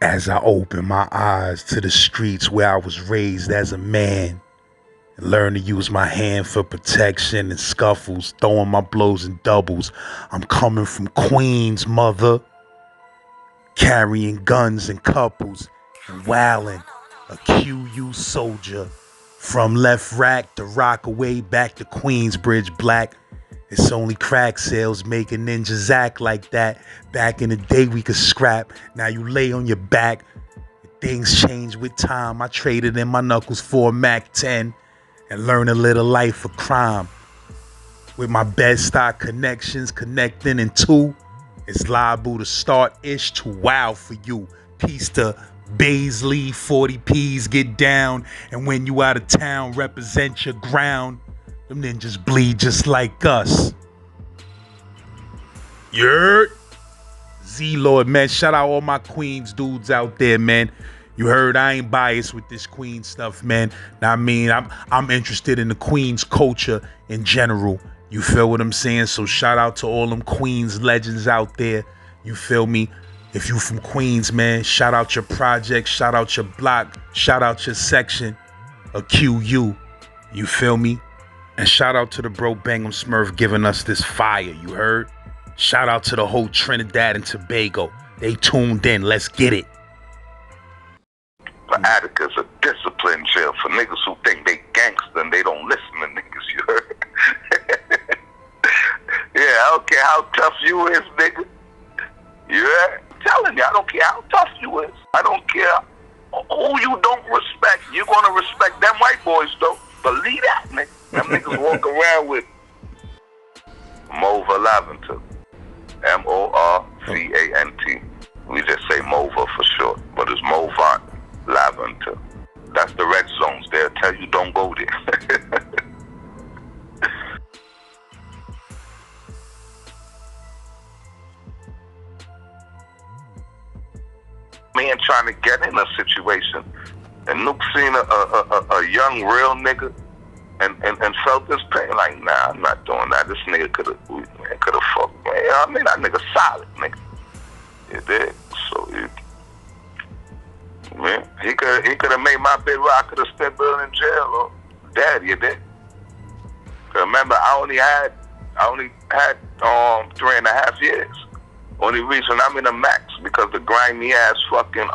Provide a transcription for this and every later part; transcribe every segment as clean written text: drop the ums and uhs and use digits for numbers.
As I open my eyes to the streets where I was raised as a man, and learn to use my hand for protection and scuffles, throwing my blows in doubles. I'm coming from Queens, mother, carrying guns and couples, and wildin', a QU soldier. From left rack to Rockaway back to Queensbridge black. It's only crack sales making ninjas act like that. Back in the day we could scrap, now you lay on your back. Things change with time. I traded in my knuckles for a Mac 10 and learned a little life of crime. With my bed-stock connections connecting in two, it's liable to start ish to wow for you. Peace to Baisley, 40Ps get down, and when you out of town, represent your ground. Them ninjas bleed just like us. Yurt. Z-Lord, man, shout out all my Queens dudes out there, man. You heard I ain't biased with this Queen stuff, man. Now, I mean, I'm interested in the Queens culture in general. You feel what I'm saying? So shout out to all them Queens legends out there. You feel me? If you from Queens, man, shout out your project, shout out your block, shout out your section, a QU. You feel me? And shout out to the bro Bangum Smurf giving us this fire, you heard? Shout out to the whole Trinidad and Tobago. They tuned in. Let's get it. ATTICA's a discipline jail for niggas who think they gangster and they don't listen to niggas, you heard? Yeah, I don't care how tough you is, nigga. You heard? I'm telling you, I don't care how tough you is. I don't care who you don't respect. You're going to respect them white boys, though. Believe that, nigga. Them niggas walk around with Mova Laventer. M-O-R-V-A-N-T. We just say Mova for short, but it's Movant Laventer. That's the red zones. They'll tell you don't go there. Man trying to get in a situation, and Nuke seen a young real nigga and felt this pain. Like, nah, I'm not doing that. This nigga could have fucked me. I mean, that nigga solid, nigga. You dig? So he could have made my bed where I could have spent Bill in jail or dead. You dig? Remember, I only had 3.5 years. Only reason I'm in a max because the grimy ass fucking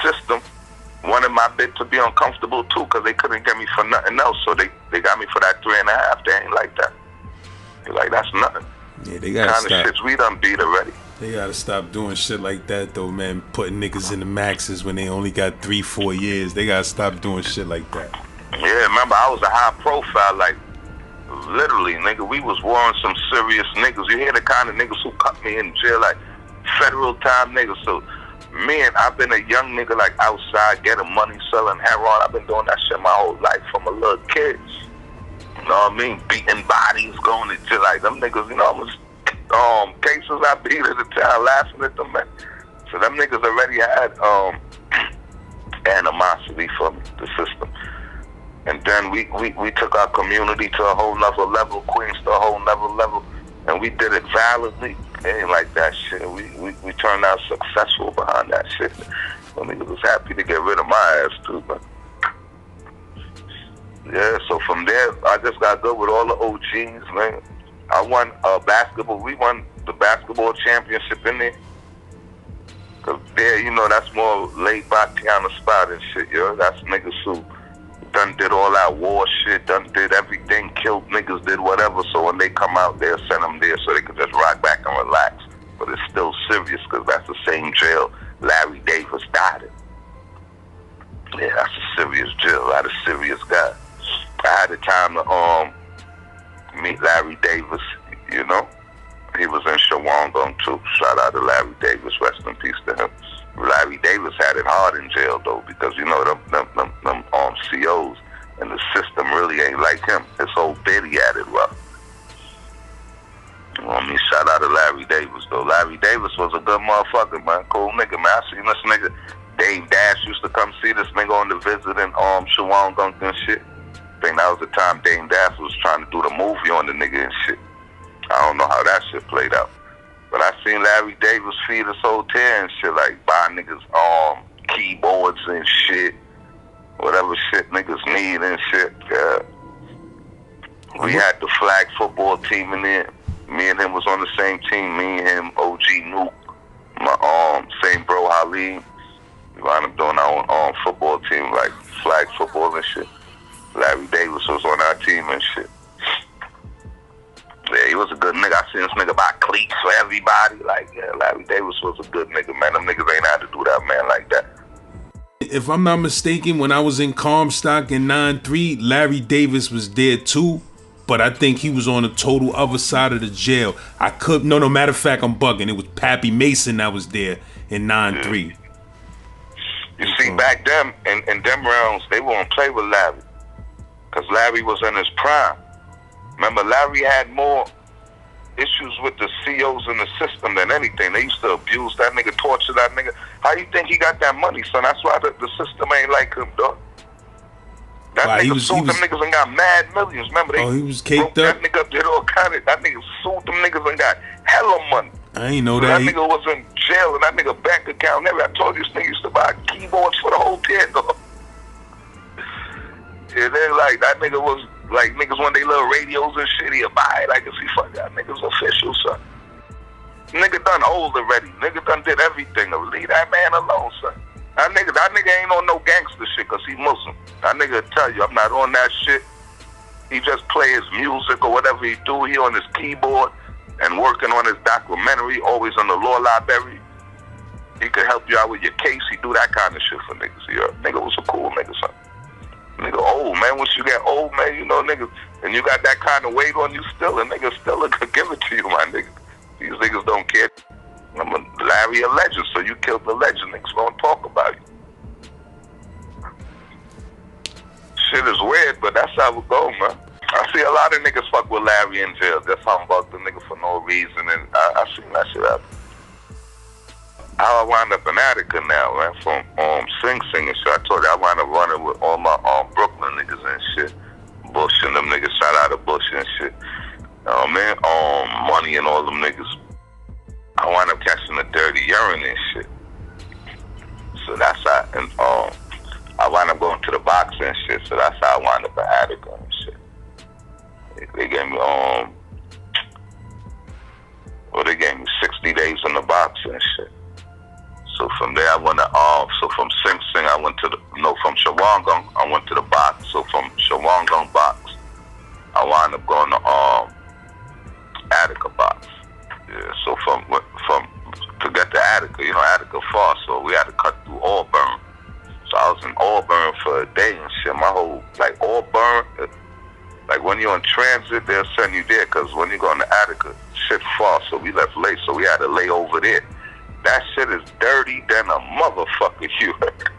system wanted my bit to be uncomfortable too, because they couldn't get me for nothing else. So they got me for that 3.5. They ain't like that. They like, that's nothing. Yeah, they gotta kind stop. Of shits we done beat already. They gotta stop doing shit like that though, man. Putting niggas in the maxes when they only got 3-4 years. They gotta stop doing shit like that. Yeah, remember I was a high profile, like literally, nigga. We was warring some serious niggas. You hear the kind of niggas who cut me in jail, like federal time niggas. So man, I've been a young nigga like outside getting money, selling heroin. I've been doing that shit my whole life from a little kid. You know what I mean? Beating bodies, going to jail. Like them niggas, you know, cases I beat at the time, laughing at them, man. So them niggas already had animosity for me, the system. And then we took our community to a whole nother level, Queens to a whole nother level, and we did it violently. It ain't like that shit. We turned out successful behind that shit. So niggas was happy to get rid of my ass too, man. Yeah, so from there, I just got good with all the OGs, man. I won basketball. We won the basketball championship in there. Cause there, you know, that's more laid back kind of spot and shit, yo. That's niggas who done did all that war shit, done did everything, killed niggas, did whatever. So when they come out, they'll send them there so they can just rock back and relax. But it's still serious because that's the same jail Larry Davis died in. Yeah, that's a serious jail. A lot of serious guys. I had the time to meet Larry Davis, you know. He was in Shawangunk too. Shout out to Larry Davis, rest in peace to him. Larry Davis had it hard in jail though, because you know them COs and the system really ain't like him. His whole bid, he had it rough. You know what I mean? Shout out to Larry Davis though. Larry Davis was a good motherfucker, man. Cool nigga, man. I seen this nigga. Dave Dash used to come see this nigga on the visit in Shawangunk and shit. I think that was the time Dame Dash was trying to do the movie on the nigga and shit. I don't know how that shit played out. But I seen Larry Davis feed us hotel and shit, like buy niggas keyboards and shit, whatever shit niggas need and shit. Yeah. We had the flag football team in there. Me and him was on the same team. Me and him, OG Nuke, my same bro Halim. We wound up doing our own football team, like flag football and shit. Larry Davis was on our team and shit. Yeah, he was a good nigga. I seen this nigga buy cleats for everybody. Like, yeah, Larry Davis was a good nigga, man. Them niggas ain't had to do that, man, like that. If I'm not mistaken, when I was in Comstock in 9-3, Larry Davis was there too. But I think he was on the total other side of the jail. No, matter of fact, I'm bugging. It was Pappy Mason that was there in 9-3. You see, back then, in them rounds, they wouldn't play with Larry. Because Larry was in his prime. Remember, Larry had more issues with the COs in the system than anything. They used to abuse that nigga, torture that nigga. How you think he got that money, son? That's why the system ain't like him, dog. That nigga sued them niggas and got mad millions. Remember, they he was caked broke up? that nigga up, did all kind of. That nigga sued them niggas and got hella money. I ain't know So that. that nigga was in jail and that nigga bank account. I told you this nigga used to buy keyboards for the hotel, dog. Yeah, they like, that nigga was like, niggas when they little radios and shit, he'll buy it. Like, if he fuck that nigga's official, son. Nigga done old already. Nigga done did everything. Leave that man alone, son. That nigga ain't on no gangster shit because he Muslim. That nigga tell you, I'm not on that shit. He just play his music or whatever he do. He on his keyboard and working on his documentary, always in the law library. He could help you out with your case. He do that kind of shit for niggas. Yeah, nigga was a cool nigga, son. Nigga old, man. Once you get old, man, you know, niggas, and you got that kind of weight on you still, a nigga still could give it to you, my nigga. These niggas don't care. I'm a Larry a legend, so you killed the legend. Niggas gonna talk about you. Shit is weird, but that's how it go, man. I see a lot of niggas fuck with Larry in jail. Just humbug the nigga for no reason, and I seen that shit happen. How I wound up in Attica now, man, from Sing Sing and shit. I told you I wound up running with all my Brooklyn niggas and shit. Bush and them niggas, shout out to Bush and shit. Man, Money and all them niggas. I wound up catching the dirty urine and shit. So that's how, and I wound up going to the box and shit. So that's how I wound up in Attica and shit. They gave me they gave me 60 days in the box and shit. So from there I went to so from Sing Sing I went to from Shawangunk I went to the box. So from Shawangunk box I wound up going to Attica box. Yeah, so from to get to Attica, you know, Attica far, so we had to cut through Auburn. So I was in Auburn for a day and shit. My whole, like, Auburn, like when you're in transit, they'll send you there, because when you go to Attica, shit far, so we left late, so we had to lay over there. That shit is dirty than a motherfucker, you heard.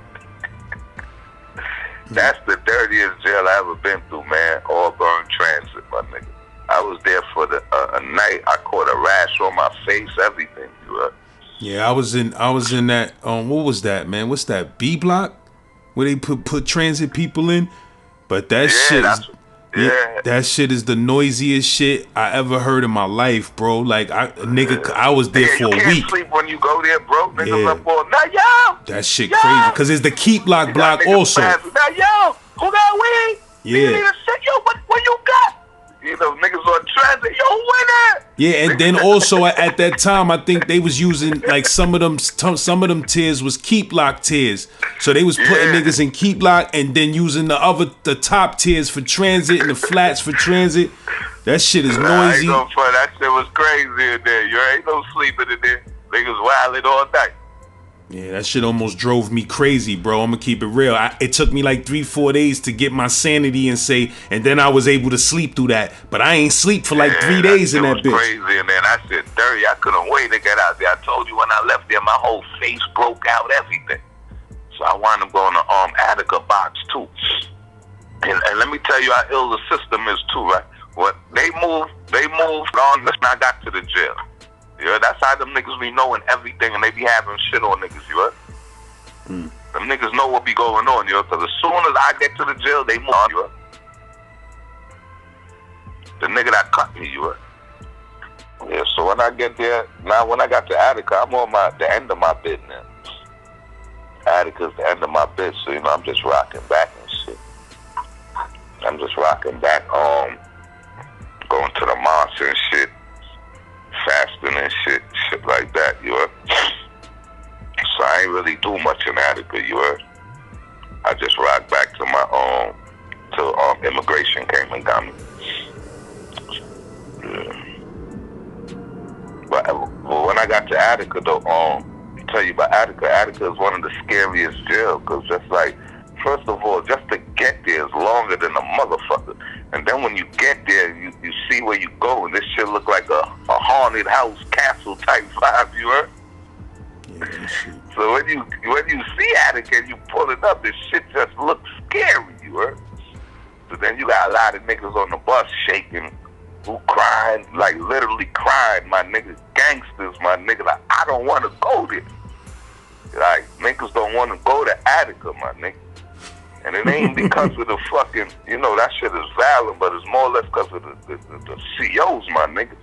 That's the dirtiest jail I ever been through, man. Auburn Transit, my nigga. I was there for a night. I caught a rash on my face, everything, you heard. Yeah, I was in that, what was that, man? What's that, B block? Where they put transit people in? But that shit is, that shit is the noisiest shit I ever heard in my life, bro. Like, I was there for a week. You can't sleep when you go there, bro. Niggas up all night, yo! That shit crazy, because it's the Keep Block also. Now, yo, who got weed? Yeah. You need a shit, yo, what you got? You know, niggas on transit, yo, who in that? Yeah, and then also at that time, I think they was using, like, some of them tiers was Keep Lock tiers. So they was putting niggas in Keep Lock and then using the top tiers for transit and the flats for transit. That shit is noisy. I ain't gonna front, that shit was crazy in there. You ain't no sleeping in there. Niggas wildin' all night. Yeah, that shit almost drove me crazy, bro. I'm gonna keep it real. It took me like 3-4 days to get my sanity and then I was able to sleep through that. But I ain't sleep for like 3 days in that bitch. Crazy, and then I said, dirty. I couldn't wait to get out there. I told you when I left there, my whole face broke out, everything. So I wound up going to Attica box too. And let me tell you how ill the system is too, right? What they moved on. Listen, I got to the jail. Yeah, that's how them niggas be knowing everything and they be having shit on niggas, you heard? Them niggas know what be going on, you heard? Because as soon as I get to the jail, they move on, you heard? The nigga that cut me, you heard? Yeah, so when I get there, now when I got to Attica, I'm on the end of my bid now. Attica's the end of my bid, so I'm just rocking back and shit. I'm just rocking back, going to the monster and shit, fasting and shit like that, you heard? So I ain't really do much in Attica, you heard? I just rocked back to my till immigration came and got me. Yeah. But when I got to Attica, though, tell you about Attica. Attica is one of the scariest jails, because just like, first of all, just to get there is longer than a motherfucker. And then when you get there, you see where you go, and this shit look like a haunted house, castle type vibe, you heard? Yeah, shit. So when you see Attica and you pull it up, this shit just looks scary, you heard? So then you got a lot of niggas on the bus shaking, who crying, like literally crying, my nigga, gangsters, my nigga, like, I don't want to go there. Like, niggas don't want to go to Attica, my nigga. And it ain't because of the fucking, that shit is violent, but it's more or less because of the COs, my nigga.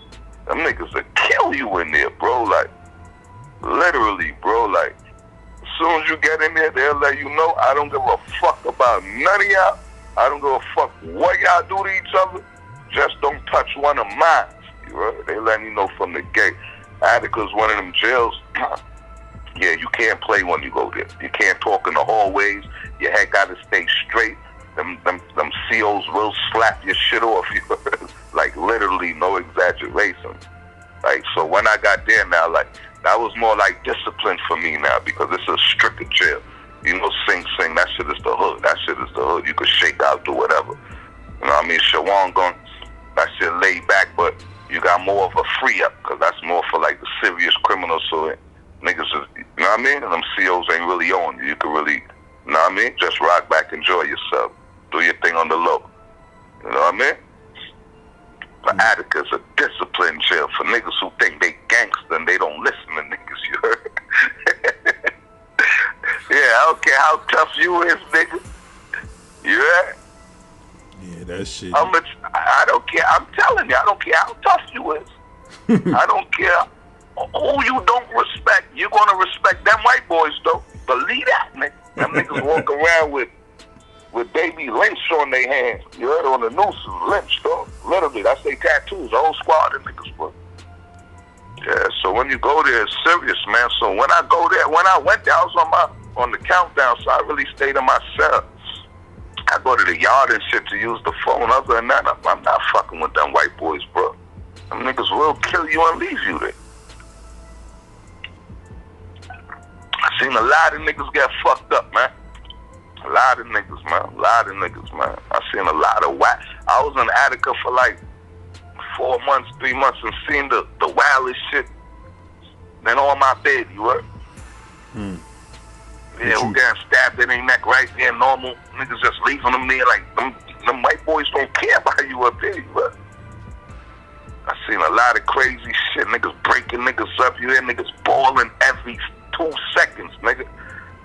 Them niggas will kill you in there, bro, like, literally, bro, like, as soon as you get in there, they'll let you know, I don't give a fuck about none of y'all. I don't give a fuck what y'all do to each other. Just don't touch one of mine. You heard? They let me know from the gate. Attica's one of them jails. Yeah, you can't play when you go there. You can't talk in the hallways. Your head gotta stay straight. Them COs will slap your shit off. You heard? Like, literally, no exaggeration. Like, so when I got there now, like, that was more like discipline for me now, because it's a stricter jail. Sing, that shit is the hood. That shit is the hood. You could shake out, do whatever. You know what I mean? Shawangun, that shit laid back, but you got more of a free up, because that's more for like the serious criminals, so niggas is, you know what I mean? And them COs ain't really on you. You can really, you know what I mean? Just rock back, enjoy yourself. Do your thing on the low. You know what I mean? But Attica's a disciplined jail for niggas who think they gangster and they don't listen to niggas, you heard? Yeah, I don't care how tough you is, nigga. You heard? Yeah, that shit. I don't care. I'm telling you, I don't care how tough you is. I don't care who you don't respect. You're gonna respect them white boys, though. Believe that, nigga. Them niggas walk around with baby lynch on their hands. You heard? On the noose, lynch, though. Literally, that's their tattoos. The whole squad of niggas, bro. Yeah. So when you go there, it's serious, man. So when I go there, when I went there, I was on the countdown, so I really stayed in my cell. I go to the yard and shit to use the phone. Other than that, I'm not fucking with them white boys, bro. Them niggas will kill you and leave you there. I seen a lot of niggas get fucked up, man. A lot of niggas, man. I seen a lot of whack. I was in Attica for like 4 months, 3 months, and seen the wildest shit. Then on my bed, you heard? Yeah, who getting stabbed in their neck right there, normal. Niggas just leaving them there like them white boys don't care about you up there, but I seen a lot of crazy shit. Niggas breaking niggas up. You hear niggas bawling every 2 seconds, nigga.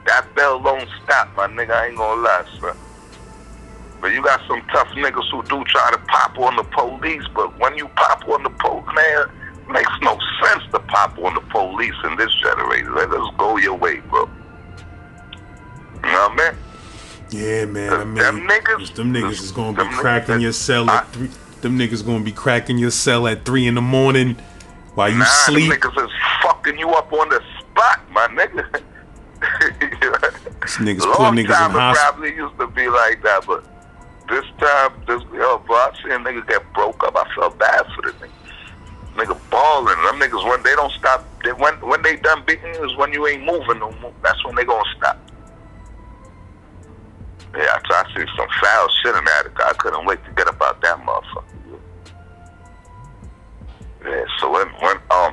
That bell don't stop, my nigga. I ain't gonna lie, son. But you got some tough niggas who do try to pop on the police, but when you pop on the police, man, it makes no sense to pop on the police in this generation. Let us go your way, bro. You know what I mean? Yeah, man. I mean, them niggas is gonna be cracking your cell at 3. Them niggas gonna be cracking your cell at 3 in the morning while you sleep. Them niggas is fucking you up on the spot, my nigga. This niggas putting niggas in hospital. It probably used to be like that, but this time, bro, I seen a nigga get broke up. I felt bad for the nigga. Nigga balling. Them niggas, when they don't stop, when they done beating you is when you ain't moving no more. That's when they gonna stop. Yeah, I seen some foul shit in Attica. I couldn't wait to get about that motherfucker. Yeah, so when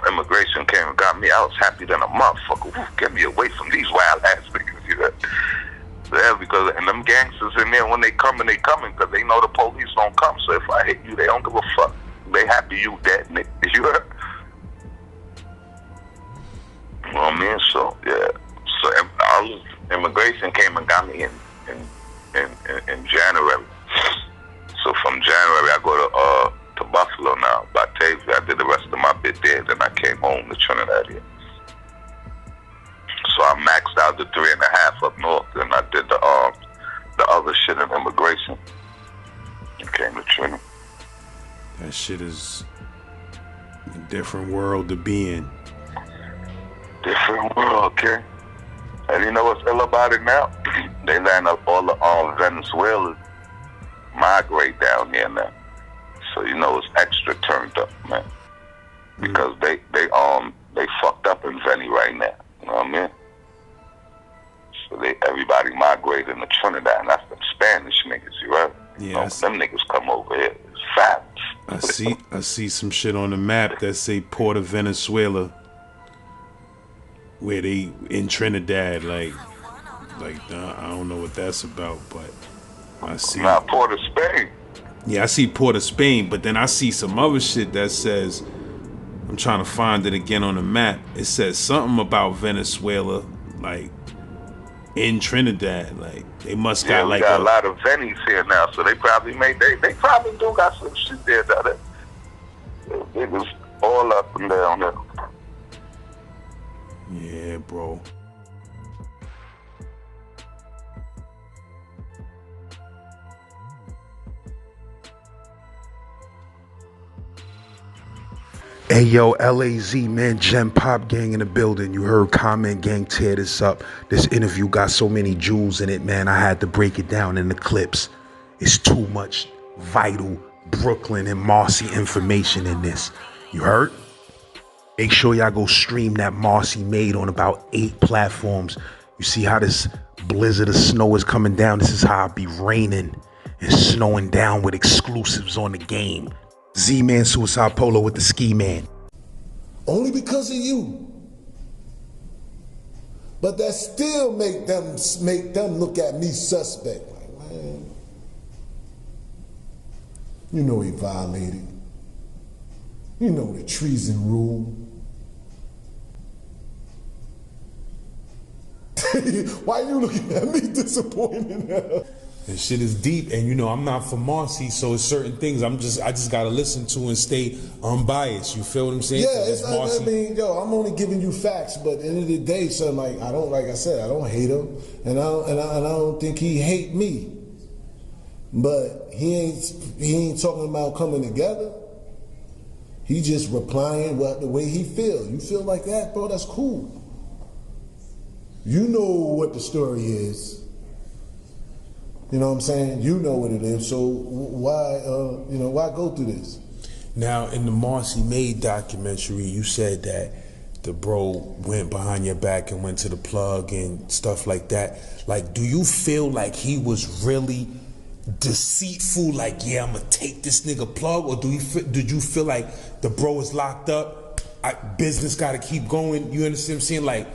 immigration came and got me, I was happy than a motherfucker. Woo, get me away from these wild ass niggas, you know? Yeah, because and them gangsters in there, when they coming, because they know the police don't come. So if I hit you, they don't give a fuck. They happy you dead, nigga. You heard? You know what I mean? So yeah. So immigration came and got me in January. So from January I go to Buffalo now, Batavia. I did the rest of my bit came home to Trinidad here. So I maxed out the 3.5 up north, and I did the other shit in immigration. And came to Trinidad. That shit is a different world to be in. Different world, okay? And you know what's ill about it now? They land up all the Venezuelans migrate down here now. So you know it's extra turned up, man. Because they fucked up in Veni right now. You know what I mean? So everybody migrating to Trinidad, and that's them Spanish niggas, you right? Yeah. Them niggas come over here. It's facts. I see some shit on the map that say Port of Venezuela, where they in Trinidad, like I don't know what that's about, but I see. Nah, Port of Spain. Yeah, I see Port of Spain, but then I see some other shit that says, I'm trying to find it again on the map. It says something about Venezuela, like in Trinidad, like they must got like a lot of Venis here now, so they probably they probably do got some shit there that it was all up and down there. Yeah, bro. Hey yo, LAZ, man, Gem Pop Gang in the building. You heard Comment Gang tear this up. This interview got so many jewels in it, man. I had to break it down in the clips. It's too much vital Brooklyn and Marcy information in this. You heard? Make sure y'all go stream that Marcy made on about 8 platforms. You see how this blizzard of snow is coming down? This is how it be raining and snowing down with exclusives on the game. Z-Man Suicide Polo with the Ski Man. Only because of you. But that still make them look at me suspect. Like, man, you know he violated. You know the treason rule. Why you looking at me disappointed? And shit is deep, and you know I'm not from Marcy, so it's certain things I just gotta listen to and stay unbiased. You feel what I'm saying? Yeah, I mean, yo, I'm only giving you facts, but at the end of the day, son, like like I said, I don't hate him, and I don't think he hate me. But he ain't talking about coming together. He just replying the way he feel. You feel like that, bro? That's cool. You know what the story is. You know what I'm saying? You know what it is. So why go through this? Now, in the Marcy Made documentary, you said that the bro went behind your back and went to the plug and stuff like that. Like, do you feel like he was really deceitful? Like, yeah, I'm gonna take this nigga plug, or did you feel like the bro is locked up? Business got to keep going. You understand what I'm saying? Like,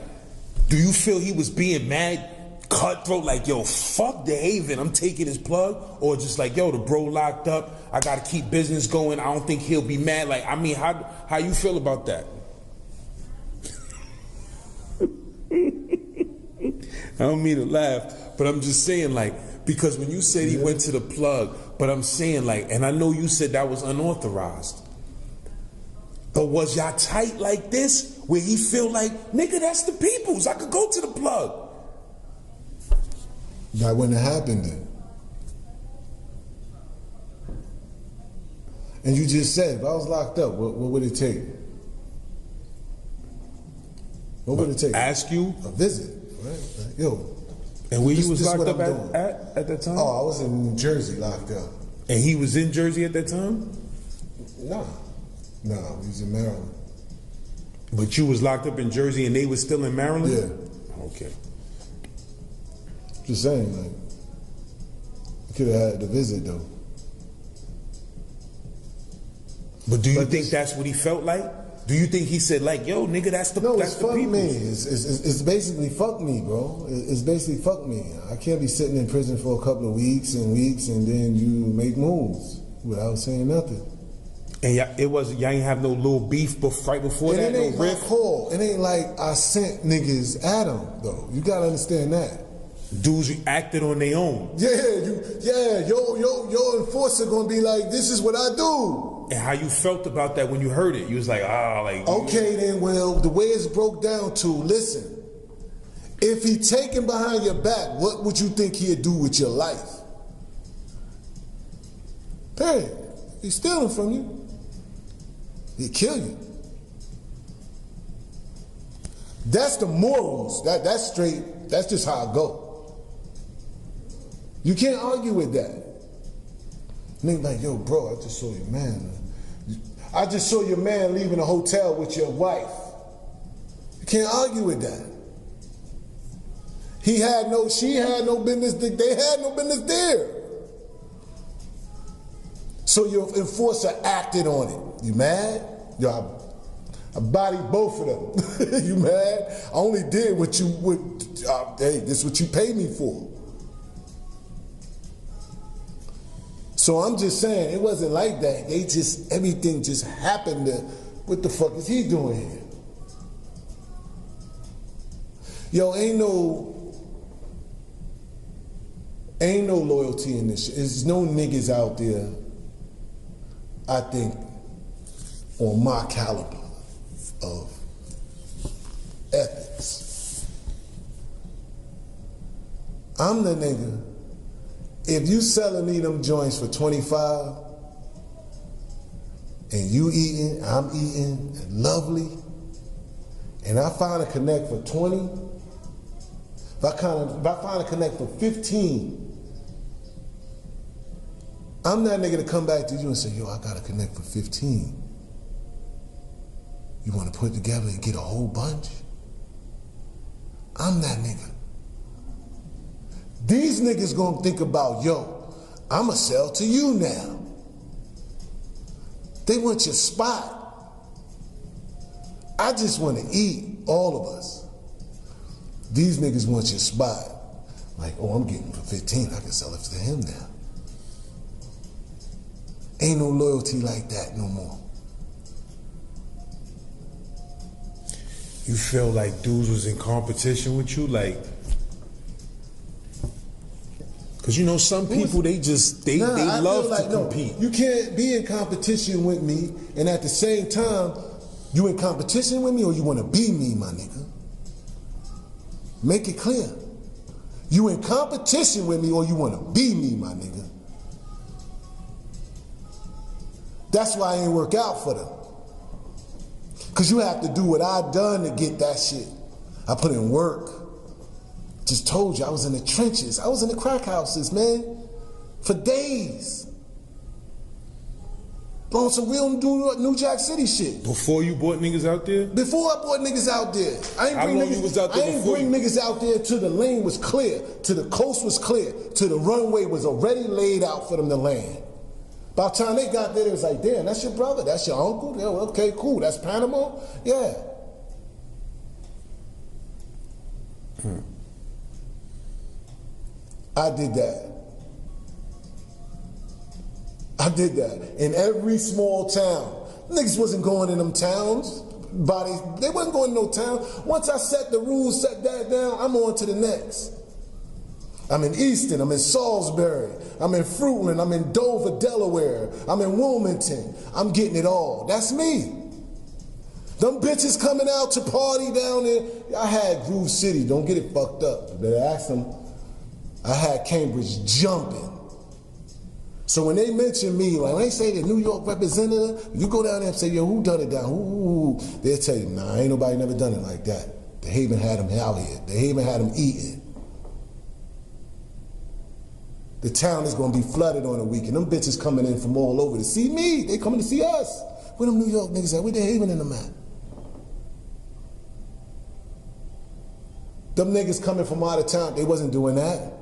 do you feel he was being mad? Cutthroat, like, yo, fuck the Haven, I'm taking his plug? Or just like, yo, the bro locked up, I gotta keep business going, I don't think he'll be mad. Like, I mean, how you feel about that? I don't mean to laugh, but I'm just saying, like, because when you said he went to the plug, but I'm saying, like, and I know you said that was unauthorized, but was y'all tight like this, where he feel like, nigga, that's the people's, I could go to the plug? That wouldn't have happened then. And you just said, if I was locked up, what would it take? What would it take? Ask you? A visit, right? Yo. And where you was locked up at that time? Oh, I was in Jersey locked up. And he was in Jersey at that time? Nah, he was in Maryland. But you was locked up in Jersey and they was still in Maryland? Yeah. Okay. Just saying, like, you could have had the visit though. But do you think that's what he felt like? Do you think he said like, yo, nigga, that's the No, it's fuck me. It's basically fuck me, bro. It's basically fuck me. I can't be sitting in prison for a couple of weeks and then you make moves without saying nothing. And y'all ain't have no little beef right before that, no riff? It ain't like I sent niggas at him, though. You gotta understand that. Dudes acted on their own. Yeah, your enforcer gonna be like, this is what I do. And how you felt about that when you heard it? You was like, Okay, then, well, the way it's broke down to, listen, if he taken behind your back, what would you think he'd do with your life? Period. He's stealing from you. He'd kill you. That's the morals. That's straight. That's just how I go. You can't argue with that. Nigga like, yo, bro, I just saw your man. I just saw your man leaving a hotel with your wife. You can't argue with that. She had no business, they had no business there. So your enforcer acted on it. You mad? Yo, I bodied both of them. You mad? I only did what you would, hey, this is what you paid me for. So I'm just saying, it wasn't like that. Everything just happened to, what the fuck is he doing here? Yo, ain't no loyalty in this shit. There's no niggas out there, I think, on my caliber of ethics. I'm the nigga. If you selling me them joints for 25 and you eating, I'm eating, and lovely, and I find a connect for 20, if I find a connect for 15, I'm that nigga to come back to you and say, yo, I got a connect for 15. You want to put it together and get a whole bunch? I'm that nigga. These niggas gonna think about, yo, I'ma sell to you now. They want your spot. I just wanna eat, all of us. These niggas want your spot. Like, oh, I'm getting for 15, I can sell it to him now. Ain't no loyalty like that no more. You feel like dudes was in competition with you? Like, cause you know some people they love to compete. You can't be in competition with me and at the same time you in competition with me or you want to be me, my nigga. Make it clear. You in competition with me or you want to be me, my nigga. That's why I ain't work out for them. Cause you have to do what I done to get that shit. I put in work. Just told you, I was in the trenches. I was in the crack houses, man, for days. On some real New Jack City shit. Before you brought niggas out there? Before I brought niggas out there. I ain't bring niggas out there till the lane was clear, till the coast was clear, till the runway was already laid out for them to land. By the time they got there, it was like, damn, that's your brother, that's your uncle? Yeah, well, okay, cool, that's Panama? Yeah. I did that. I did that. In every small town. Niggas wasn't going in them towns. They wasn't going in no town. Once I set the rules, set that down, I'm on to the next. I'm in Easton, I'm in Salisbury, I'm in Fruitland, I'm in Dover, Delaware, I'm in Wilmington. I'm getting it all. That's me. Them bitches coming out to party down there. I had Groove City, don't get it fucked up. Better ask them. I had Cambridge jumping. So when they mention me, like when they say the New York representative, you go down there and say, yo, who done it down? Who? They'll tell you, nah, ain't nobody never done it like that. The Haven had them out here. The Haven had them eating. The town is gonna be flooded on a weekend. Them bitches coming in from all over to see me. They coming to see us. Where them New York niggas at? Where the Haven in them at? Them niggas coming from out of town, they wasn't doing that.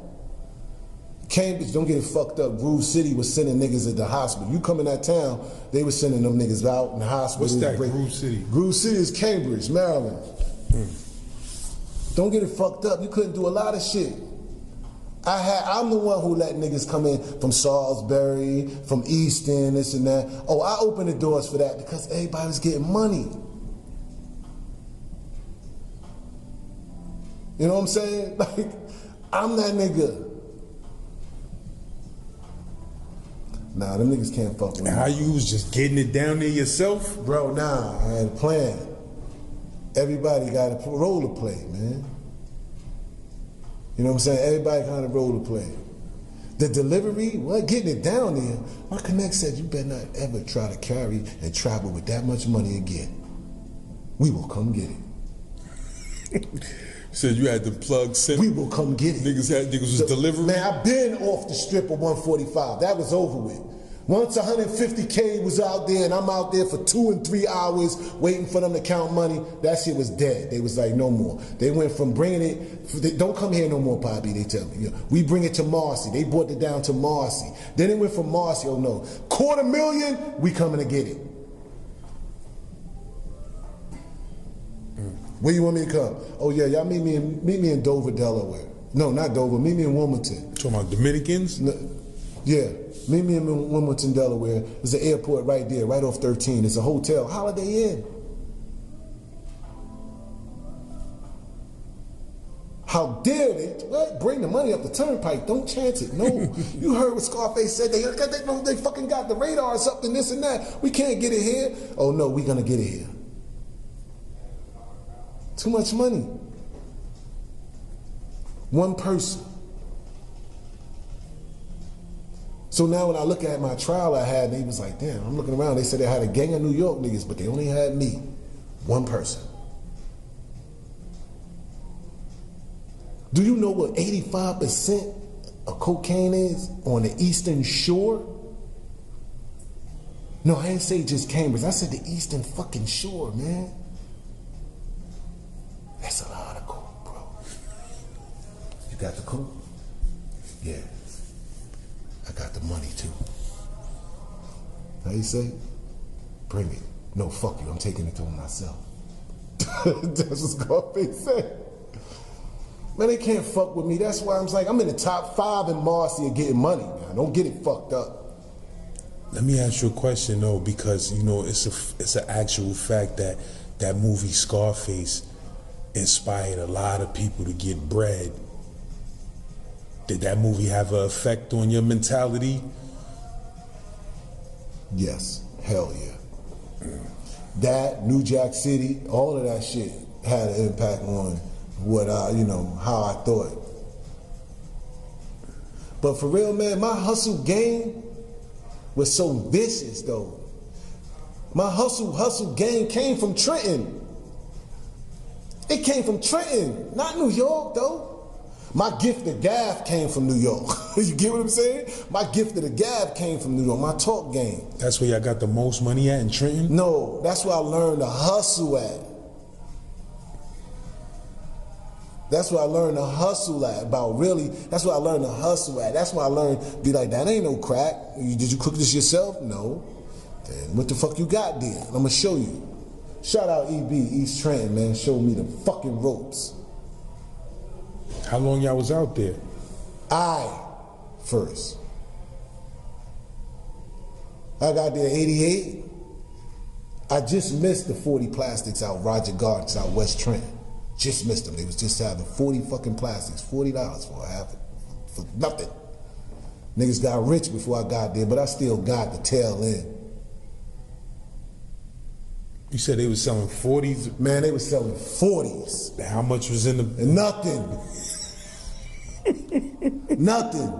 Cambridge, don't get it fucked up. Groove City was sending niggas at the hospital. You come in that town, they was sending them niggas out in the hospital. What's that, Groove City? Groove City is Cambridge, Maryland. Don't get it fucked up. You couldn't do a lot of shit. I'm the one who let niggas come in from Salisbury, from Easton, this and that. Oh, I opened the doors for that because everybody was getting money. You know what I'm saying? Like, I'm that nigga. Nah, them niggas can't fuck with me. How you was just getting it down there yourself? Bro, nah, I had a plan. Everybody got a role to play, man. You know what I'm saying? Everybody got a role to play. The delivery, what, getting it down there, my connect said, you better not ever try to carry and travel with that much money again. We will come get it. Said you had to plug center. We will come get it. Niggas was delivering. Man, I've been off the strip of 145. That was over with. Once 150K was out there and I'm out there for 2 and 3 hours waiting for them to count money, that shit was dead. They was like, no more. They went from bringing it, don't come here no more, Poppy, they tell me. We bring it to Marcy. They brought it down to Marcy. Then it went from Marcy, oh no, $250,000, we coming to get it. Where you want me to come? Oh yeah, y'all meet me in Dover, Delaware. No, not Dover, meet me in Wilmington. Talking about Dominicans? No, yeah. Meet me in Wilmington, Delaware. There's an airport right there, right off 13. It's a hotel, Holiday Inn. How dare they bring the money up the turnpike? Don't chance it. No. You heard what Scarface said. They fucking got the radar or something, this and that. We can't get it here. Oh no, we gonna get it here. Too much money. One person. So now when I look at my trial I had, he was like, damn, I'm looking around. They said they had a gang of New York niggas, but they only had me. One person. Do you know what 85% of cocaine is on the Eastern Shore? No, I didn't say just Cambridge. I said the Eastern fucking Shore, man. That's a lot of coke, bro. You got the coke? Yeah. I got the money too. How you say? Bring it. No, fuck you. I'm taking it to him myself. That's what Scarface said. Man, they can't fuck with me. That's why I'm like, I'm in the top 5 in Marcy of getting money, man. Don't get it fucked up. Let me ask you a question though, because you know it's an actual fact that that movie Scarface inspired a lot of people to get bread. Did that movie have an effect on your mentality? Yes, hell yeah. That, New Jack City, all of that shit had an impact on what how I thought. But for real, man, my hustle game was so vicious though. My hustle game came from Trenton. It came from Trenton, not New York though. My gift of gab came from New York. You get what I'm saying? My gift of the gab came from New York, my talk game. That's where y'all got the most money at in Trenton? No, that's where I learned to hustle at. That's where I learned to hustle at, that's where I learned to hustle at. That's why I learned, be like, that ain't no crack. Did you cook this yourself? No. Then what the fuck you got there? I'm gonna show you. Shout out EB, East Trenton, man, showed me the fucking ropes. How long y'all was out there? First. I got there 88. I just missed the 40 plastics out Roger Gardens out West Trenton. Just missed them. They was just having 40 fucking plastics, $40 for nothing. Niggas got rich before I got there, but I still got the tail end. You said they was selling 40s? Man, they was selling 40s. How much was in the... Nothing. Nothing.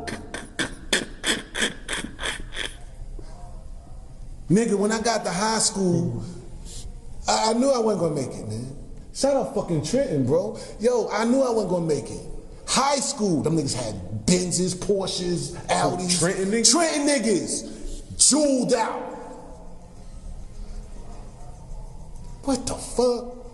Nigga, when I got to high school, I knew I wasn't gonna make it, man. Shout out fucking Trenton, bro. Yo, I knew I wasn't gonna make it. High school, them niggas had Benzes, Porsches, Audis. Trenton niggas? Trenton niggas. Jeweled out. What the fuck?